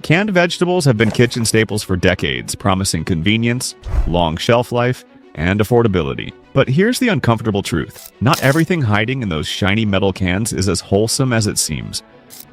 Canned vegetables have been kitchen staples for decades, promising convenience, long shelf life, and affordability. But here's the uncomfortable truth. Not everything hiding in those shiny metal cans is as wholesome as it seems.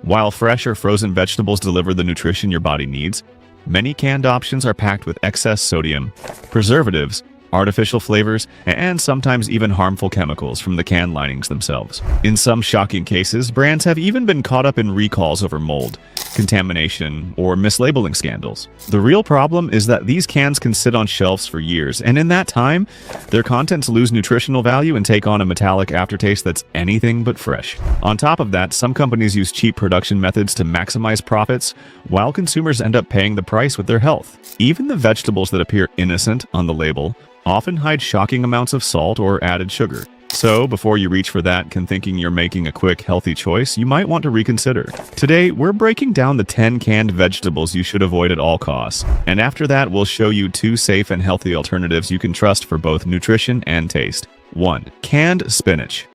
While fresh or frozen vegetables deliver the nutrition your body needs, many canned options are packed with excess sodium, preservatives, artificial flavors, and sometimes even harmful chemicals from the can linings themselves. In some shocking cases, brands have even been caught up in recalls over mold, contamination, or mislabeling scandals. The real problem is that these cans can sit on shelves for years, and in that time, their contents lose nutritional value and take on a metallic aftertaste that's anything but fresh. On top of that, some companies use cheap production methods to maximize profits, while consumers end up paying the price with their health. Even the vegetables that appear innocent on the label often hide shocking amounts of salt or added sugar. So, before you reach for that thinking you're making a quick, healthy choice, you might want to reconsider. Today, we're breaking down the 10 canned vegetables you should avoid at all costs. And after that, we'll show you 2 safe and healthy alternatives you can trust for both nutrition and taste. 1. Canned spinach.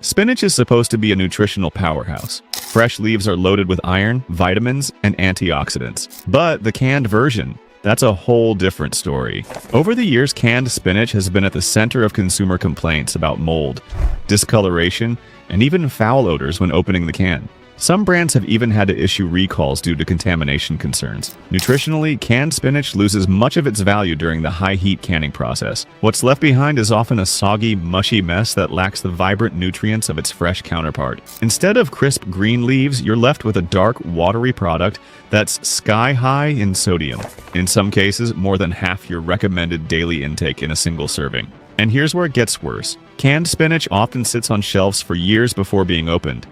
Spinach is supposed to be a nutritional powerhouse. Fresh leaves are loaded with iron, vitamins, and antioxidants. But the canned version, that's a whole different story. Over the years, canned spinach has been at the center of consumer complaints about mold, discoloration, and even foul odors when opening the can. Some brands have even had to issue recalls due to contamination concerns. Nutritionally, canned spinach loses much of its value during the high-heat canning process. What's left behind is often a soggy, mushy mess that lacks the vibrant nutrients of its fresh counterpart. Instead of crisp green leaves, you're left with a dark, watery product that's sky-high in sodium. In some cases, more than half your recommended daily intake in a single serving. And here's where it gets worse. Canned spinach often sits on shelves for years before being opened,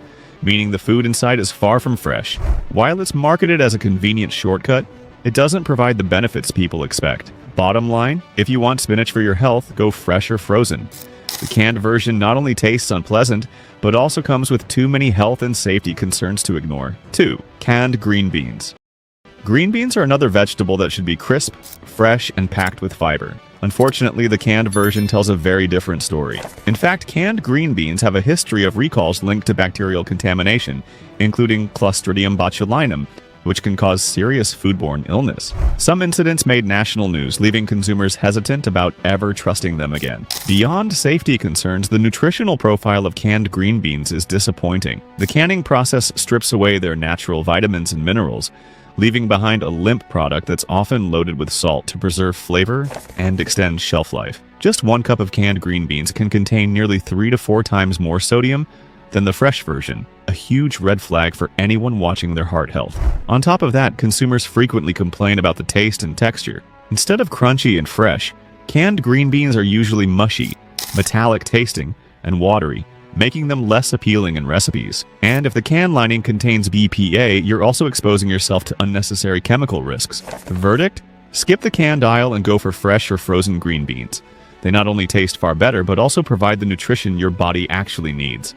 meaning the food inside is far from fresh. While it's marketed as a convenient shortcut, it doesn't provide the benefits people expect. Bottom line, if you want spinach for your health, go fresh or frozen. The canned version not only tastes unpleasant, but also comes with too many health and safety concerns to ignore. 2. Canned green beans. Green beans are another vegetable that should be crisp, fresh, and packed with fiber. Unfortunately, the canned version tells a very different story. In fact, canned green beans have a history of recalls linked to bacterial contamination, including Clostridium botulinum, which can cause serious foodborne illness. Some incidents made national news, leaving consumers hesitant about ever trusting them again. Beyond safety concerns, the nutritional profile of canned green beans is disappointing. The canning process strips away their natural vitamins and minerals, leaving behind a limp product that's often loaded with salt to preserve flavor and extend shelf life. Just 1 cup of canned green beans can contain nearly 3 to 4 times more sodium than the fresh version, a huge red flag for anyone watching their heart health. On top of that, consumers frequently complain about the taste and texture. Instead of crunchy and fresh, canned green beans are usually mushy, metallic tasting, and watery, making them less appealing in recipes. And if the can lining contains BPA, you're also exposing yourself to unnecessary chemical risks. The verdict? Skip the canned aisle and go for fresh or frozen green beans. They not only taste far better, but also provide the nutrition your body actually needs.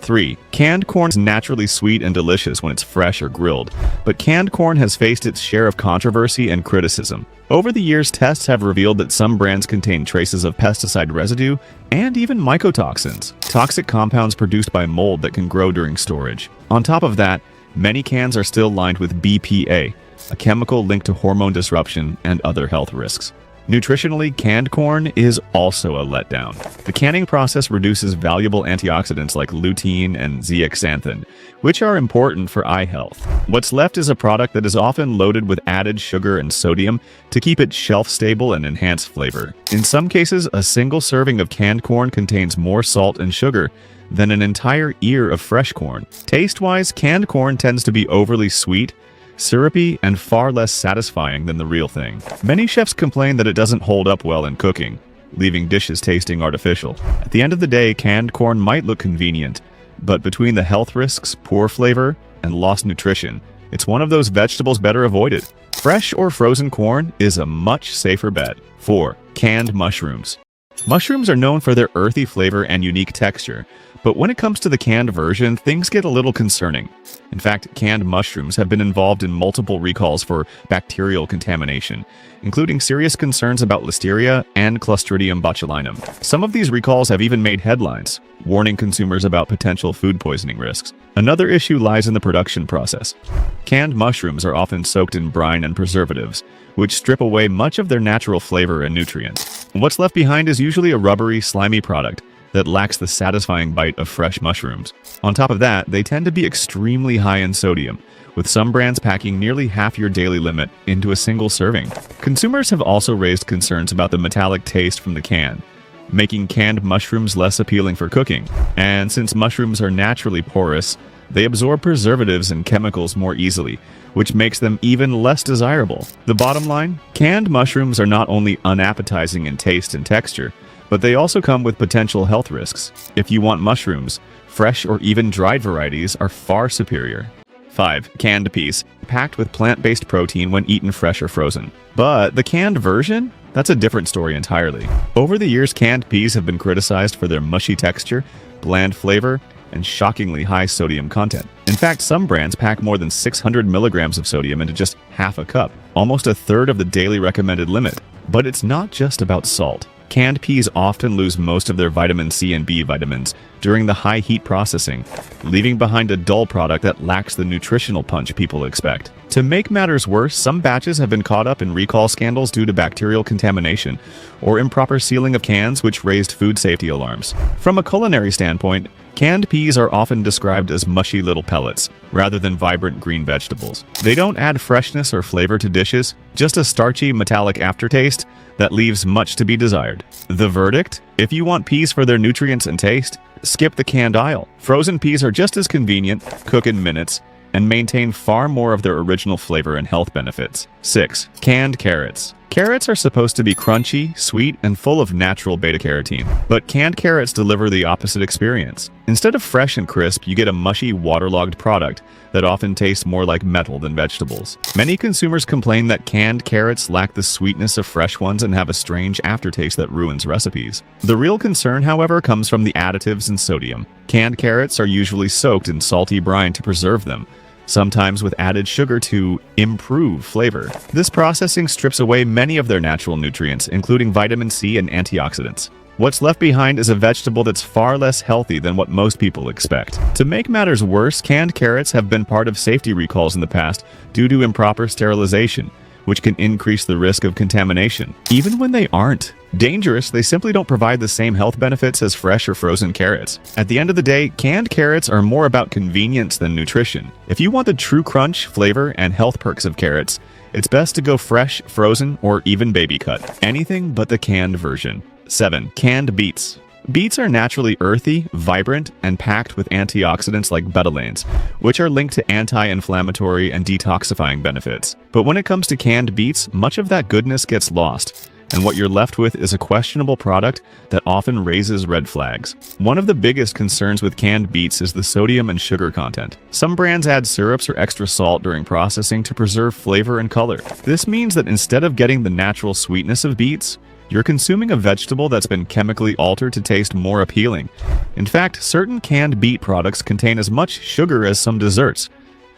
3. Canned corn is naturally sweet and delicious when it's fresh or grilled, but canned corn has faced its share of controversy and criticism. Over the years, tests have revealed that some brands contain traces of pesticide residue and even mycotoxins, toxic compounds produced by mold that can grow during storage. On top of that, many cans are still lined with BPA, a chemical linked to hormone disruption and other health risks. Nutritionally, canned corn is also a letdown. The canning process reduces valuable antioxidants like lutein and zeaxanthin, which are important for eye health. What's left is a product that is often loaded with added sugar and sodium to keep it shelf-stable and enhance flavor. In some cases, a single serving of canned corn contains more salt and sugar than an entire ear of fresh corn. Taste-wise, canned corn tends to be overly sweet, syrupy, and far less satisfying than the real thing. Many chefs complain that it doesn't hold up well in cooking, leaving dishes tasting artificial. At the end of the day, canned corn might look convenient, but between the health risks, poor flavor, and lost nutrition, it's one of those vegetables better avoided. Fresh or frozen corn is a much safer bet. 4. Canned mushrooms. Mushrooms are known for their earthy flavor and unique texture, but when it comes to the canned version, things get a little concerning. In fact, canned mushrooms have been involved in multiple recalls for bacterial contamination, including serious concerns about Listeria and Clostridium botulinum. Some of these recalls have even made headlines, warning consumers about potential food poisoning risks. Another issue lies in the production process. Canned mushrooms are often soaked in brine and preservatives, which strip away much of their natural flavor and nutrients. What's left behind is usually a rubbery, slimy product that lacks the satisfying bite of fresh mushrooms. On top of that, they tend to be extremely high in sodium, with some brands packing nearly half your daily limit into a single serving. Consumers have also raised concerns about the metallic taste from the can, making canned mushrooms less appealing for cooking. And since mushrooms are naturally porous, they absorb preservatives and chemicals more easily, which makes them even less desirable. The bottom line, canned mushrooms are not only unappetizing in taste and texture, but they also come with potential health risks. If you want mushrooms, fresh or even dried varieties are far superior. 5. Canned peas, packed with plant-based protein when eaten fresh or frozen. But the canned version? That's a different story entirely. Over the years, canned peas have been criticized for their mushy texture, bland flavor, and shockingly high sodium content. In fact, some brands pack more than 600 milligrams of sodium into just half a cup, almost a third of the daily recommended limit. But it's not just about salt. Canned peas often lose most of their vitamin C and B vitamins during the high heat processing, leaving behind a dull product that lacks the nutritional punch people expect. To make matters worse, some batches have been caught up in recall scandals due to bacterial contamination or improper sealing of cans, which raised food safety alarms. From a culinary standpoint, canned peas are often described as mushy little pellets, rather than vibrant green vegetables. They don't add freshness or flavor to dishes, just a starchy, metallic aftertaste that leaves much to be desired. The verdict? If you want peas for their nutrients and taste, skip the canned aisle. Frozen peas are just as convenient, cook in minutes, and maintain far more of their original flavor and health benefits. 6. Canned carrots. Carrots are supposed to be crunchy, sweet, and full of natural beta-carotene, but canned carrots deliver the opposite experience. Instead of fresh and crisp, you get a mushy, waterlogged product that often tastes more like metal than vegetables. Many consumers complain that canned carrots lack the sweetness of fresh ones and have a strange aftertaste that ruins recipes. The real concern, however, comes from the additives and sodium. Canned carrots are usually soaked in salty brine to preserve them, sometimes with added sugar to improve flavor. This processing strips away many of their natural nutrients, including vitamin C and antioxidants. What's left behind is a vegetable that's far less healthy than what most people expect. To make matters worse, canned carrots have been part of safety recalls in the past due to improper sterilization, which can increase the risk of contamination. Even when they aren't dangerous, they simply don't provide the same health benefits as fresh or frozen carrots. At the end of the day, canned carrots are more about convenience than nutrition. If you want the true crunch, flavor, and health perks of carrots, it's best to go fresh, frozen, or even baby cut. Anything but the canned version. 7. Canned beets. Beets are naturally earthy, vibrant, and packed with antioxidants like betalains, which are linked to anti-inflammatory and detoxifying benefits. But when it comes to canned beets, much of that goodness gets lost, and what you're left with is a questionable product that often raises red flags. One of the biggest concerns with canned beets is the sodium and sugar content. Some brands add syrups or extra salt during processing to preserve flavor and color. This means that instead of getting the natural sweetness of beets, you're consuming a vegetable that's been chemically altered to taste more appealing. In fact, certain canned beet products contain as much sugar as some desserts,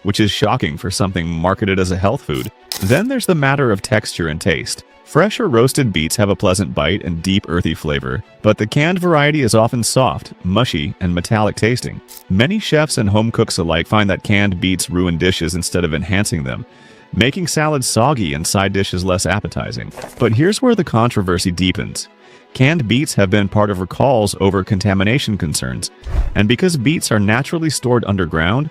which is shocking for something marketed as a health food. Then there's the matter of texture and taste. Fresh or roasted beets have a pleasant bite and deep earthy flavor, but the canned variety is often soft, mushy, and metallic tasting. Many chefs and home cooks alike find that canned beets ruin dishes instead of enhancing them, making salads soggy and side dishes less appetizing. But here's where the controversy deepens. Canned beets have been part of recalls over contamination concerns, and because beets are naturally stored underground,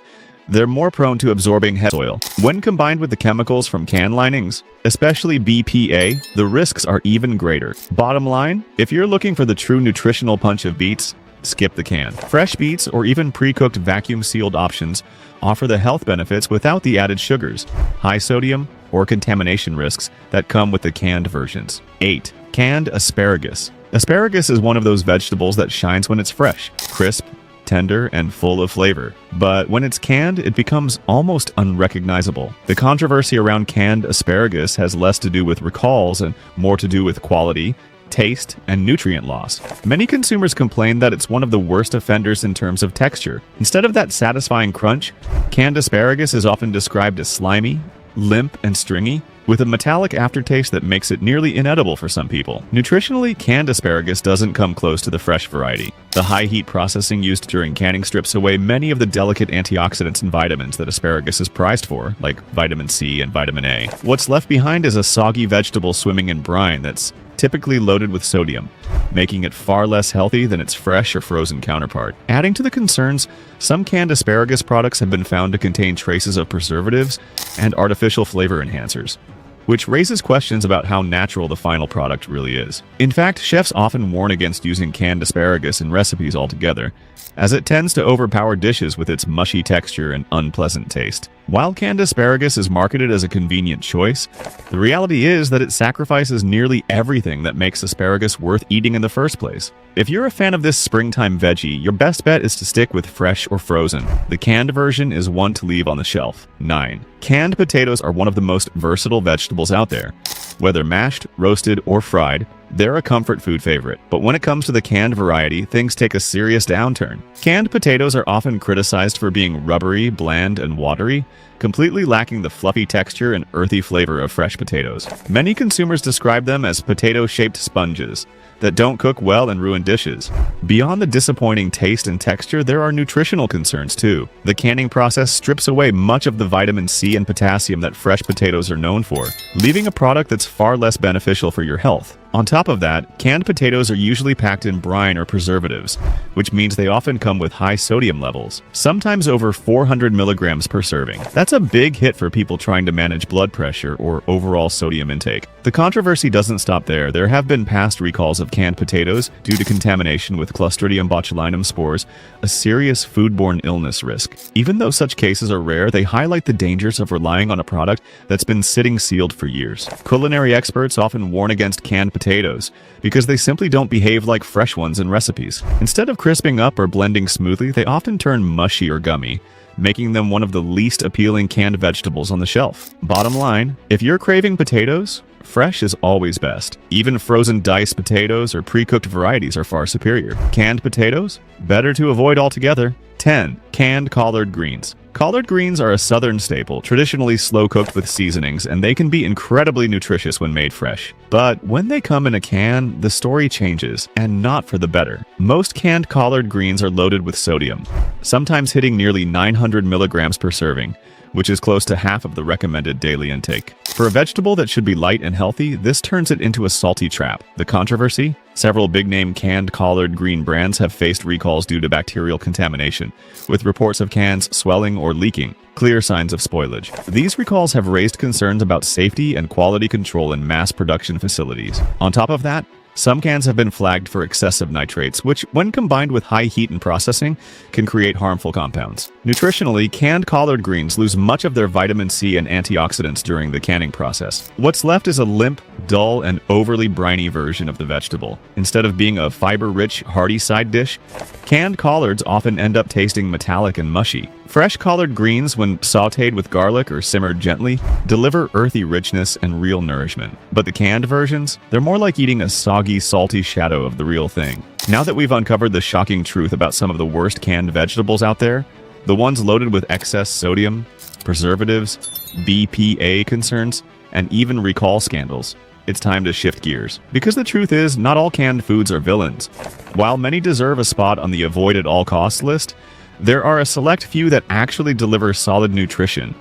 they're more prone to absorbing heavy soil. When combined with the chemicals from can linings, especially BPA, the risks are even greater. Bottom line, if you're looking for the true nutritional punch of beets, skip the can. Fresh beets or even pre-cooked vacuum-sealed options offer the health benefits without the added sugars, high sodium, or contamination risks that come with the canned versions. 8. Canned asparagus. Asparagus is one of those vegetables that shines when it's fresh, crisp, tender, and full of flavor. But when it's canned, it becomes almost unrecognizable. The controversy around canned asparagus has less to do with recalls and more to do with quality, taste, and nutrient loss. Many consumers complain that it's one of the worst offenders in terms of texture. Instead of that satisfying crunch, canned asparagus is often described as slimy, limp, and stringy, with a metallic aftertaste that makes it nearly inedible for some people. Nutritionally, canned asparagus doesn't come close to the fresh variety. The high heat processing used during canning strips away many of the delicate antioxidants and vitamins that asparagus is prized for, like vitamin C and vitamin A. What's left behind is a soggy vegetable swimming in brine that's typically loaded with sodium, making it far less healthy than its fresh or frozen counterpart. Adding to the concerns, some canned asparagus products have been found to contain traces of preservatives and artificial flavor enhancers, which raises questions about how natural the final product really is. In fact, chefs often warn against using canned asparagus in recipes altogether, as it tends to overpower dishes with its mushy texture and unpleasant taste. While canned asparagus is marketed as a convenient choice, the reality is that it sacrifices nearly everything that makes asparagus worth eating in the first place. If you're a fan of this springtime veggie, your best bet is to stick with fresh or frozen. The canned version is one to leave on the shelf. 9. Canned potatoes are one of the most versatile vegetables out there. Whether mashed, roasted, or fried, they're a comfort food favorite. But when it comes to the canned variety, things take a serious downturn. Canned potatoes are often criticized for being rubbery, bland, and watery, completely lacking the fluffy texture and earthy flavor of fresh potatoes. Many consumers describe them as potato-shaped sponges that don't cook well and ruin dishes. Beyond the disappointing taste and texture, there are nutritional concerns too. The canning process strips away much of the vitamin C and potassium that fresh potatoes are known for, leaving a product that's far less beneficial for your health. On top of that, canned potatoes are usually packed in brine or preservatives, which means they often come with high sodium levels, sometimes over 400 milligrams per serving. That's a big hit for people trying to manage blood pressure or overall sodium intake. The controversy doesn't stop there. There have been past recalls of canned potatoes due to contamination with Clostridium botulinum spores, a serious foodborne illness risk. Even though such cases are rare, they highlight the dangers of relying on a product that's been sitting sealed for years. Culinary experts often warn against canned potatoes because they simply don't behave like fresh ones in recipes. Instead of crisping up or blending smoothly, they often turn mushy or gummy, making them one of the least appealing canned vegetables on the shelf. Bottom line, if you're craving potatoes, fresh is always best. Even frozen diced potatoes or pre-cooked varieties are far superior. Canned potatoes? Better to avoid altogether. 10. Canned collard greens. Collard greens are a southern staple, traditionally slow-cooked with seasonings, and they can be incredibly nutritious when made fresh. But when they come in a can, the story changes, and not for the better. Most canned collard greens are loaded with sodium, sometimes hitting nearly 900 milligrams per serving, which is close to half of the recommended daily intake. For a vegetable that should be light and healthy, this turns it into a salty trap. The controversy? Several big-name canned collard green brands have faced recalls due to bacterial contamination, with reports of cans swelling or leaking, clear signs of spoilage. These recalls have raised concerns about safety and quality control in mass production facilities. On top of that, some cans have been flagged for excessive nitrates, which, when combined with high heat and processing, can create harmful compounds. Nutritionally, canned collard greens lose much of their vitamin C and antioxidants during the canning process. What's left is a limp, dull, and overly briny version of the vegetable. Instead of being a fiber-rich, hearty side dish, canned collards often end up tasting metallic and mushy. Fresh collard greens, when sautéed with garlic or simmered gently, deliver earthy richness and real nourishment. But the canned versions? They're more like eating a soggy, salty shadow of the real thing. Now that we've uncovered the shocking truth about some of the worst canned vegetables out there, the ones loaded with excess sodium, preservatives, BPA concerns, and even recall scandals, it's time to shift gears. Because the truth is, not all canned foods are villains. While many deserve a spot on the avoid at all costs list, there are a select few that actually deliver solid nutrition,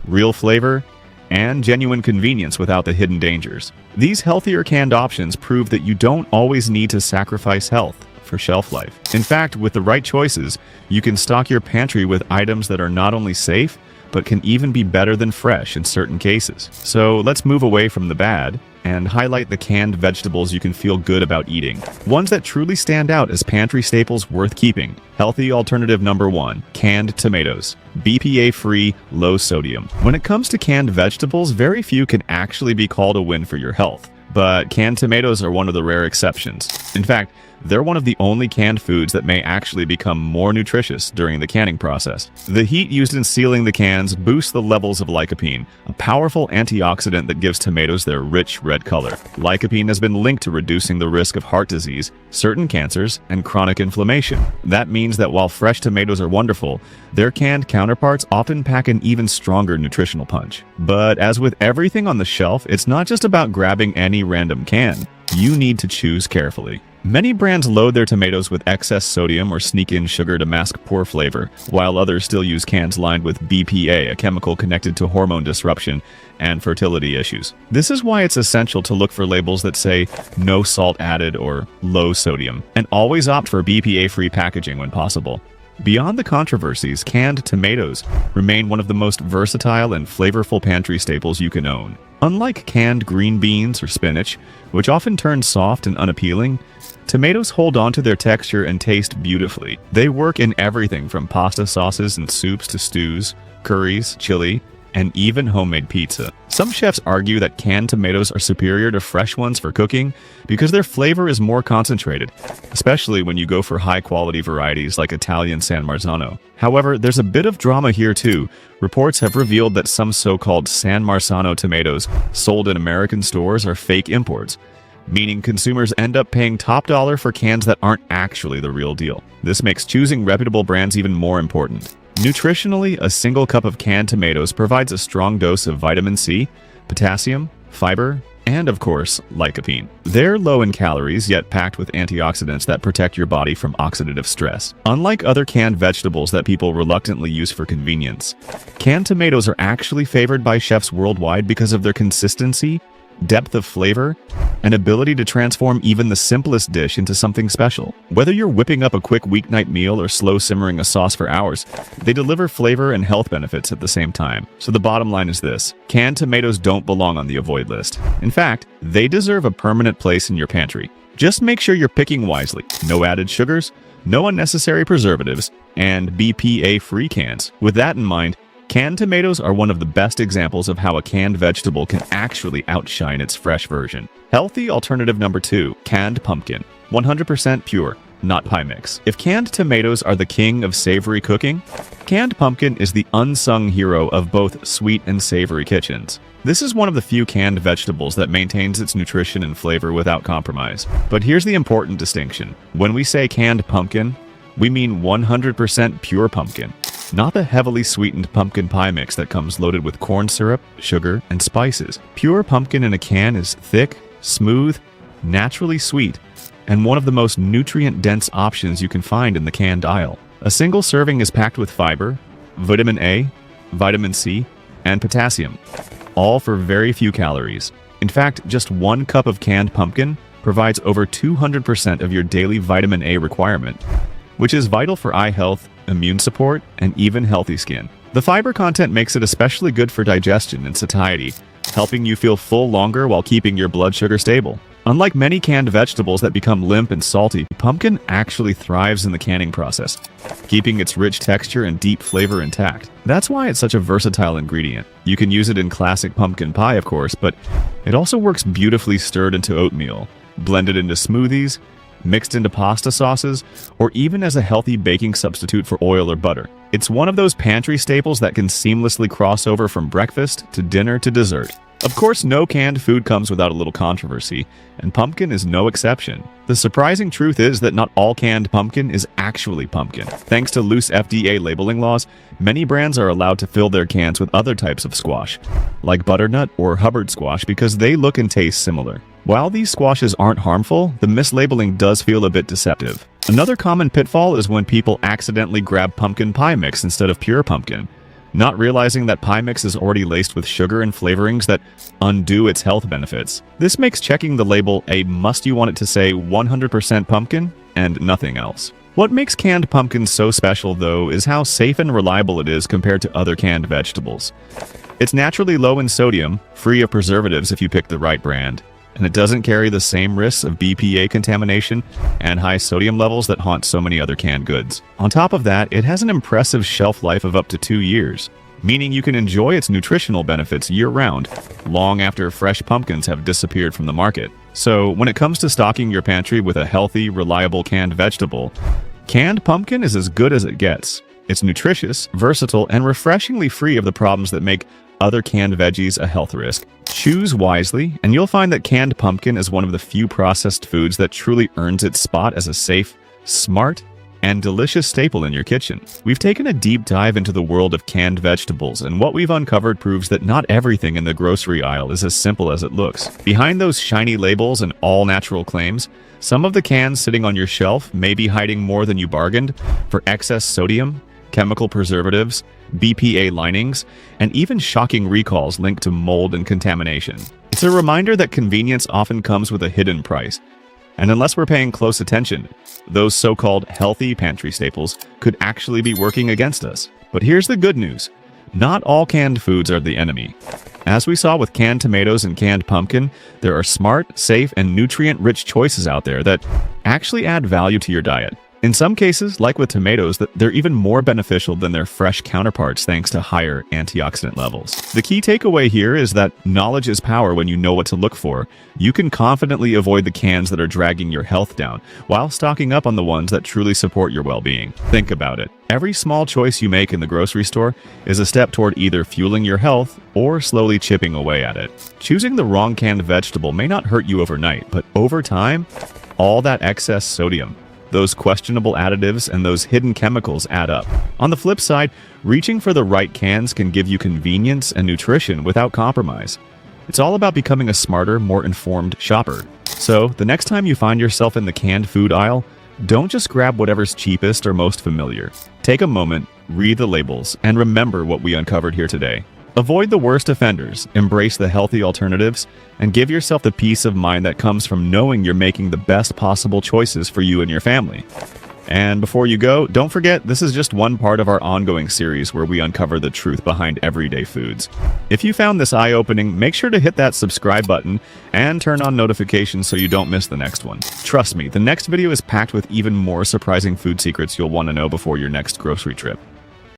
real flavor, and genuine convenience without the hidden dangers. These healthier canned options prove that you don't always need to sacrifice health for shelf life. In fact, with the right choices, you can stock your pantry with items that are not only safe, but can even be better than fresh in certain cases. So let's move away from the bad and highlight the canned vegetables you can feel good about eating. Ones that truly stand out as pantry staples worth keeping. Healthy alternative number 1, canned tomatoes. BPA-free, low sodium. When it comes to canned vegetables, very few can actually be called a win for your health. But canned tomatoes are one of the rare exceptions. In fact, they're one of the only canned foods that may actually become more nutritious during the canning process. The heat used in sealing the cans boosts the levels of lycopene, a powerful antioxidant that gives tomatoes their rich red color. Lycopene has been linked to reducing the risk of heart disease, certain cancers, and chronic inflammation. That means that while fresh tomatoes are wonderful, their canned counterparts often pack an even stronger nutritional punch. But as with everything on the shelf, it's not just about grabbing any random can. You need to choose carefully. Many brands load their tomatoes with excess sodium or sneak in sugar to mask poor flavor, while others still use cans lined with BPA, a chemical connected to hormone disruption and fertility issues. This is why it's essential to look for labels that say no salt added or low sodium, and always opt for BPA-free packaging when possible. Beyond the controversies, canned tomatoes remain one of the most versatile and flavorful pantry staples you can own. Unlike canned green beans or spinach, which often turn soft and unappealing, tomatoes hold on to their texture and taste beautifully. They work in everything from pasta sauces and soups to stews, curries, chili, and even homemade pizza. Some chefs argue that canned tomatoes are superior to fresh ones for cooking because their flavor is more concentrated, especially when you go for high-quality varieties like Italian San Marzano. However, there's a bit of drama here too. Reports have revealed that some so-called San Marzano tomatoes sold in American stores are fake imports, meaning consumers end up paying top dollar for cans that aren't actually the real deal. This makes choosing reputable brands even more important. Nutritionally, a single cup of canned tomatoes provides a strong dose of vitamin C, potassium, fiber, and of course, lycopene. They're low in calories, yet packed with antioxidants that protect your body from oxidative stress. Unlike other canned vegetables that people reluctantly use for convenience, canned tomatoes are actually favored by chefs worldwide because of their consistency, depth of flavor, and ability to transform even the simplest dish into something special. Whether you're whipping up a quick weeknight meal or slow simmering a sauce for hours, they deliver flavor and health benefits at the same time. So the bottom line is this: canned tomatoes don't belong on the avoid list. In fact, they deserve a permanent place in your pantry. Just make sure you're picking wisely. No added sugars, no unnecessary preservatives, and BPA-free cans. With that in mind, canned tomatoes are one of the best examples of how a canned vegetable can actually outshine its fresh version. Healthy alternative number 2, canned pumpkin. 100% pure, not pie mix. If canned tomatoes are the king of savory cooking, canned pumpkin is the unsung hero of both sweet and savory kitchens. This is one of the few canned vegetables that maintains its nutrition and flavor without compromise. But here's the important distinction. When we say canned pumpkin, we mean 100% pure pumpkin. Not the heavily sweetened pumpkin pie mix that comes loaded with corn syrup, sugar, and spices. Pure pumpkin in a can is thick, smooth, naturally sweet, and one of the most nutrient-dense options you can find in the canned aisle. A single serving is packed with fiber, vitamin A, vitamin C, and potassium, all for very few calories. In fact, just 1 cup of canned pumpkin provides over 200% of your daily vitamin A requirement, which is vital for eye health, immune support, and even healthy skin. The fiber content makes it especially good for digestion and satiety, helping you feel full longer while keeping your blood sugar stable. Unlike many canned vegetables that become limp and salty, pumpkin actually thrives in the canning process, keeping its rich texture and deep flavor intact. That's why it's such a versatile ingredient. You can use it in classic pumpkin pie, of course, but it also works beautifully stirred into oatmeal, blended into smoothies, mixed into pasta sauces, or even as a healthy baking substitute for oil or butter. It's one of those pantry staples that can seamlessly cross over from breakfast to dinner to dessert. Of course, no canned food comes without a little controversy, and pumpkin is no exception. The surprising truth is that not all canned pumpkin is actually pumpkin. Thanks to loose FDA labeling laws, many brands are allowed to fill their cans with other types of squash, like butternut or Hubbard squash, because they look and taste similar. While these squashes aren't harmful, the mislabeling does feel a bit deceptive. Another common pitfall is when people accidentally grab pumpkin pie mix instead of pure pumpkin, not realizing that pie mix is already laced with sugar and flavorings that undo its health benefits. This makes checking the label a must. You want it to say 100% pumpkin and nothing else. What makes canned pumpkin so special, though, is how safe and reliable it is compared to other canned vegetables. It's naturally low in sodium, free of preservatives if you pick the right brand, and it doesn't carry the same risks of BPA contamination and high sodium levels that haunt so many other canned goods. On top of that, it has an impressive shelf life of up to 2 years, meaning you can enjoy its nutritional benefits year-round, long after fresh pumpkins have disappeared from the market. So when it comes to stocking your pantry with a healthy, reliable canned vegetable, canned pumpkin is as good as it gets. It's nutritious, versatile, and refreshingly free of the problems that make other canned veggies a health risk. Choose wisely, and you'll find that canned pumpkin is one of the few processed foods that truly earns its spot as a safe, smart, and delicious staple in your kitchen. We've taken a deep dive into the world of canned vegetables, and what we've uncovered proves that not everything in the grocery aisle is as simple as it looks. Behind those shiny labels and all-natural claims, some of the cans sitting on your shelf may be hiding more than you bargained for excess sodium, chemical preservatives, BPA linings, and even shocking recalls linked to mold and contamination. It's a reminder that convenience often comes with a hidden price, and unless we're paying close attention, those so-called healthy pantry staples could actually be working against us. But here's the good news. Not all canned foods are the enemy. As we saw with canned tomatoes and canned pumpkin, there are smart, safe, and nutrient-rich choices out there that actually add value to your diet. In some cases, like with tomatoes, they're even more beneficial than their fresh counterparts thanks to higher antioxidant levels. The key takeaway here is that knowledge is power when you know what to look for. You can confidently avoid the cans that are dragging your health down, while stocking up on the ones that truly support your well-being. Think about it. Every small choice you make in the grocery store is a step toward either fueling your health or slowly chipping away at it. Choosing the wrong canned vegetable may not hurt you overnight, but over time, all that excess sodium, those questionable additives, and those hidden chemicals add up. On the flip side, reaching for the right cans can give you convenience and nutrition without compromise. It's all about becoming a smarter, more informed shopper. So, the next time you find yourself in the canned food aisle, don't just grab whatever's cheapest or most familiar. Take a moment, read the labels, and remember what we uncovered here today. Avoid the worst offenders, embrace the healthy alternatives, and give yourself the peace of mind that comes from knowing you're making the best possible choices for you and your family. And before you go, don't forget this is just one part of our ongoing series where we uncover the truth behind everyday foods. If you found this eye-opening, make sure to hit that subscribe button and turn on notifications so you don't miss the next one. Trust me, the next video is packed with even more surprising food secrets you'll want to know before your next grocery trip.